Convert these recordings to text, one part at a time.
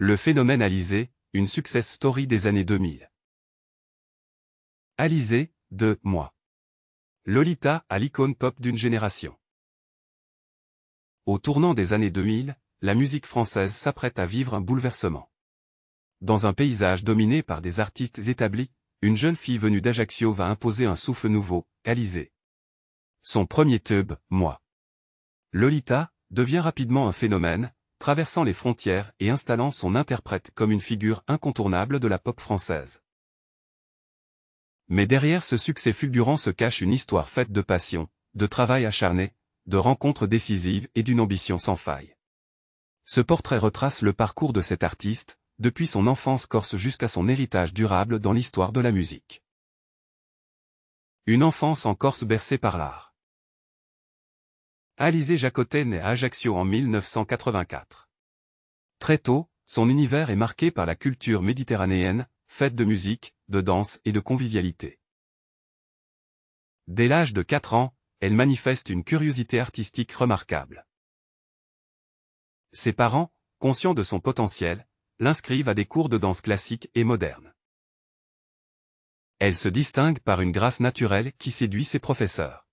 Le phénomène Alizée, une success story des années 2000. Alizée, de Moi. Lolita à l'icône pop d'une génération. Au tournant des années 2000, la musique française s'apprête à vivre un bouleversement. Dans un paysage dominé par des artistes établis, une jeune fille venue d'Ajaccio va imposer un souffle nouveau, Alizée. Son premier tube, Moi. Lolita, devient rapidement un phénomène, traversant les frontières et installant son interprète comme une figure incontournable de la pop française. Mais derrière ce succès fulgurant se cache une histoire faite de passion, de travail acharné, de rencontres décisives et d'une ambition sans faille. Ce portrait retrace le parcours de cet artiste, depuis son enfance corse jusqu'à son héritage durable dans l'histoire de la musique. Une enfance en Corse bercée par l'art. Alizée Jacotet naît à Ajaccio en 1984. Très tôt, son univers est marqué par la culture méditerranéenne, faite de musique, de danse et de convivialité. Dès l'âge de 4 ans, elle manifeste une curiosité artistique remarquable. Ses parents, conscients de son potentiel, l'inscrivent à des cours de danse classique et moderne. Elle se distingue par une grâce naturelle qui séduit ses professeurs.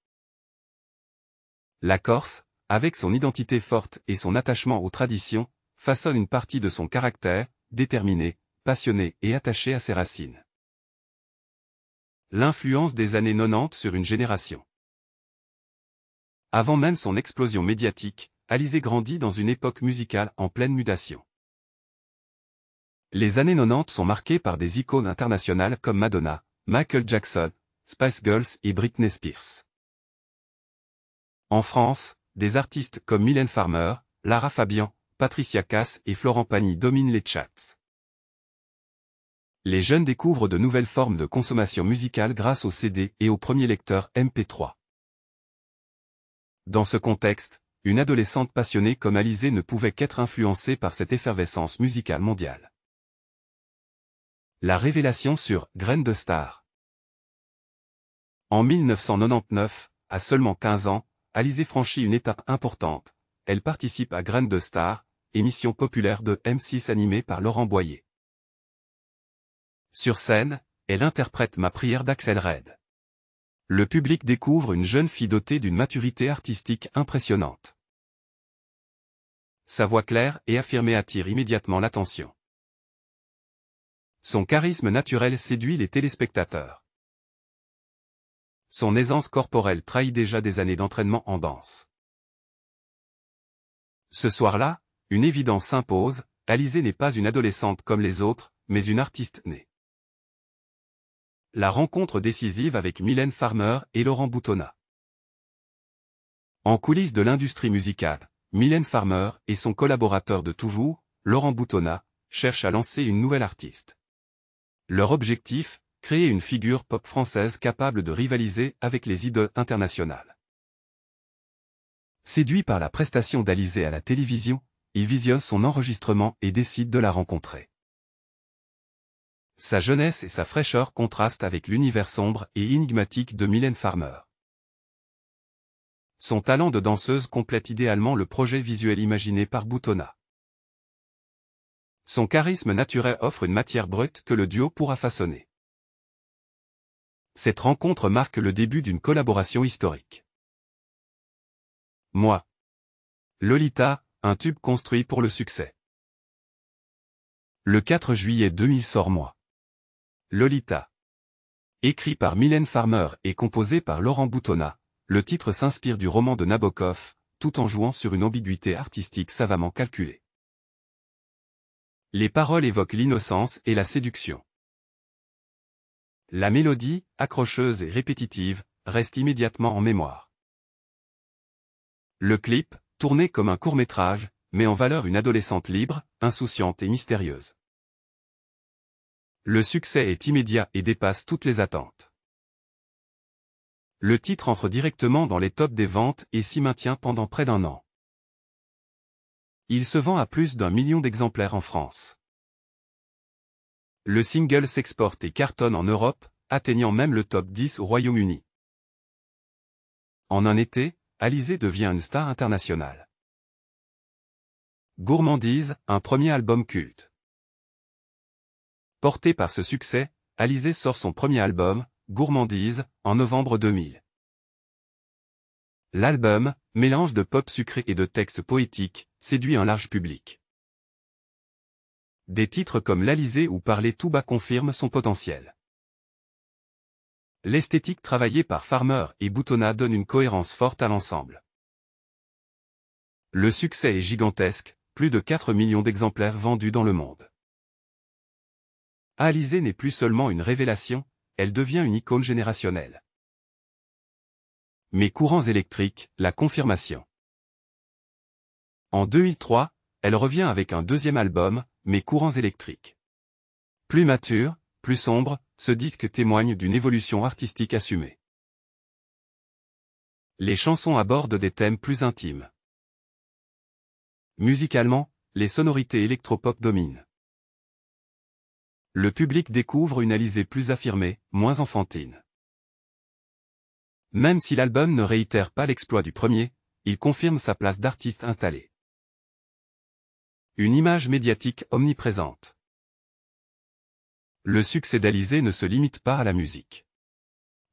La Corse, avec son identité forte et son attachement aux traditions, façonne une partie de son caractère, déterminé, passionné et attaché à ses racines. L'influence des années 90 sur une génération. Avant même son explosion médiatique, Alizée grandit dans une époque musicale en pleine mutation. Les années 90 sont marquées par des icônes internationales comme Madonna, Michael Jackson, Spice Girls et Britney Spears. En France, des artistes comme Mylène Farmer, Lara Fabian, Patricia Cass et Florent Pagny dominent les charts. Les jeunes découvrent de nouvelles formes de consommation musicale grâce aux CD et aux premiers lecteurs MP3. Dans ce contexte, une adolescente passionnée comme Alizée ne pouvait qu'être influencée par cette effervescence musicale mondiale. La révélation sur Graines de Star. En 1999, à seulement 15 ans, Alizée franchit une étape importante. Elle participe à Graines de Star, émission populaire de M6 animée par Laurent Boyer. Sur scène, elle interprète Ma prière d'Axel Red. Le public découvre une jeune fille dotée d'une maturité artistique impressionnante. Sa voix claire et affirmée attire immédiatement l'attention. Son charisme naturel séduit les téléspectateurs. Son aisance corporelle trahit déjà des années d'entraînement en danse. Ce soir-là, une évidence s'impose, Alizée n'est pas une adolescente comme les autres, mais une artiste née. La rencontre décisive avec Mylène Farmer et Laurent Boutonnat. En coulisses de l'industrie musicale, Mylène Farmer et son collaborateur de toujours, Laurent Boutonnat, cherchent à lancer une nouvelle artiste. Leur objectif, créer une figure pop française capable de rivaliser avec les idoles internationales. Séduit par la prestation d'Alizée à la télévision, il visionne son enregistrement et décide de la rencontrer. Sa jeunesse et sa fraîcheur contrastent avec l'univers sombre et énigmatique de Mylène Farmer. Son talent de danseuse complète idéalement le projet visuel imaginé par Boutonnat. Son charisme naturel offre une matière brute que le duo pourra façonner. Cette rencontre marque le début d'une collaboration historique. Moi. Lolita, un tube construit pour le succès. Le 4 juillet 2000 sort Moi. Lolita. Écrit par Mylène Farmer et composé par Laurent Boutonnat, le titre s'inspire du roman de Nabokov, tout en jouant sur une ambiguïté artistique savamment calculée. Les paroles évoquent l'innocence et la séduction. La mélodie, accrocheuse et répétitive, reste immédiatement en mémoire. Le clip, tourné comme un court-métrage, met en valeur une adolescente libre, insouciante et mystérieuse. Le succès est immédiat et dépasse toutes les attentes. Le titre entre directement dans les tops des ventes et s'y maintient pendant près d'1 an. Il se vend à plus d'1 million d'exemplaires en France. Le single s'exporte et cartonne en Europe, atteignant même le top 10 au Royaume-Uni. En un été, Alizée devient une star internationale. Gourmandise, un premier album culte. Portée par ce succès, Alizée sort son premier album, Gourmandise, en novembre 2000. L'album, mélange de pop sucré et de textes poétiques, séduit un large public. Des titres comme L'Alizé ou Parler tout bas confirment son potentiel. L'esthétique travaillée par Farmer et Boutonnat donne une cohérence forte à l'ensemble. Le succès est gigantesque, plus de 4 millions d'exemplaires vendus dans le monde. Alizée n'est plus seulement une révélation, elle devient une icône générationnelle. Mes courants électriques, la confirmation. En 2003, elle revient avec un deuxième album, Mes courants électriques. Plus mature, plus sombre, ce disque témoigne d'une évolution artistique assumée. Les chansons abordent des thèmes plus intimes. Musicalement, les sonorités électropop dominent. Le public découvre une Alizée plus affirmée, moins enfantine. Même si l'album ne réitère pas l'exploit du premier, il confirme sa place d'artiste installé. Une image médiatique omniprésente. Le succès d'Alizée ne se limite pas à la musique.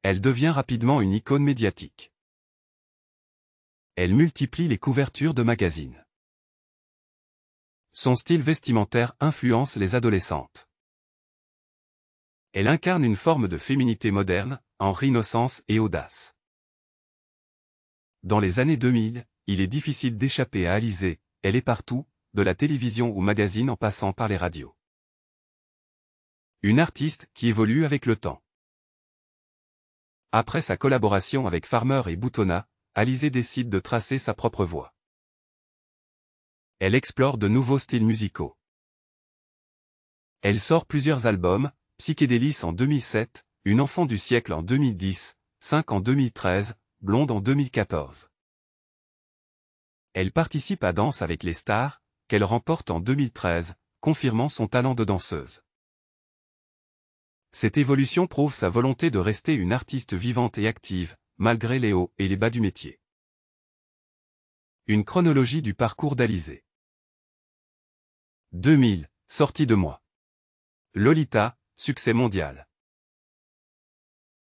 Elle devient rapidement une icône médiatique. Elle multiplie les couvertures de magazines. Son style vestimentaire influence les adolescentes. Elle incarne une forme de féminité moderne, en innocence et audace. Dans les années 2000, il est difficile d'échapper à Alizée, elle est partout, de la télévision ou magazine en passant par les radios. Une artiste qui évolue avec le temps. Après sa collaboration avec Farmer et Boutonnat, Alizée décide de tracer sa propre voie. Elle explore de nouveaux styles musicaux. Elle sort plusieurs albums, Psychédélis en 2007, Une enfant du siècle en 2010, 5 en 2013, Blonde en 2014. Elle participe à Danse avec les stars, qu'elle remporte en 2013, confirmant son talent de danseuse. Cette évolution prouve sa volonté de rester une artiste vivante et active, malgré les hauts et les bas du métier. Une chronologie du parcours d'Alizée. 2000, sortie de moi. Lolita, succès mondial.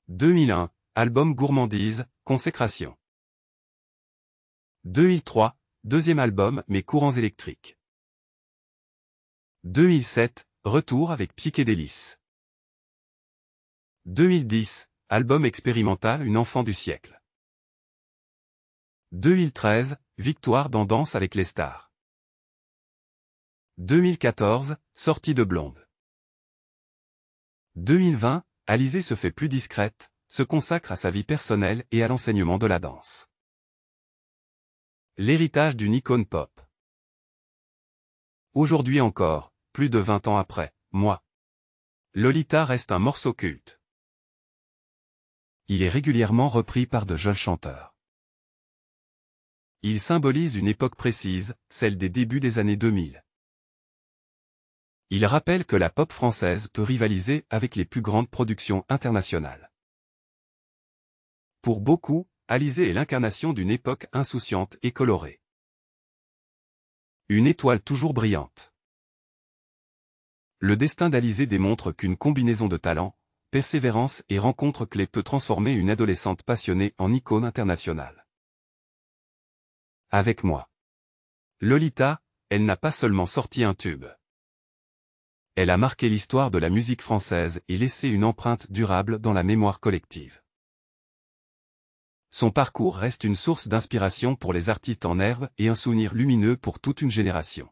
2001, album Gourmandise, consécration. 2003, deuxième album Mes courants électriques. 2007, retour avec Psychédélis. 2010, album expérimental Une enfant du siècle. 2013, victoire dans Danse avec les stars. 2014, sortie de Blonde. 2020, Alizée se fait plus discrète, se consacre à sa vie personnelle et à l'enseignement de la danse. L'héritage d'une icône pop. Aujourd'hui encore, plus de 20 ans après, moi. Lolita reste un morceau culte. Il est régulièrement repris par de jeunes chanteurs. Il symbolise une époque précise, celle des débuts des années 2000. Il rappelle que la pop française peut rivaliser avec les plus grandes productions internationales. Pour beaucoup, Alizée est l'incarnation d'une époque insouciante et colorée. Une étoile toujours brillante. Le destin d'Alizée démontre qu'une combinaison de talent, persévérance et rencontre clé peut transformer une adolescente passionnée en icône internationale. Avec moi. Lolita, elle n'a pas seulement sorti un tube. Elle a marqué l'histoire de la musique française et laissé une empreinte durable dans la mémoire collective. Son parcours reste une source d'inspiration pour les artistes en herbe et un souvenir lumineux pour toute une génération.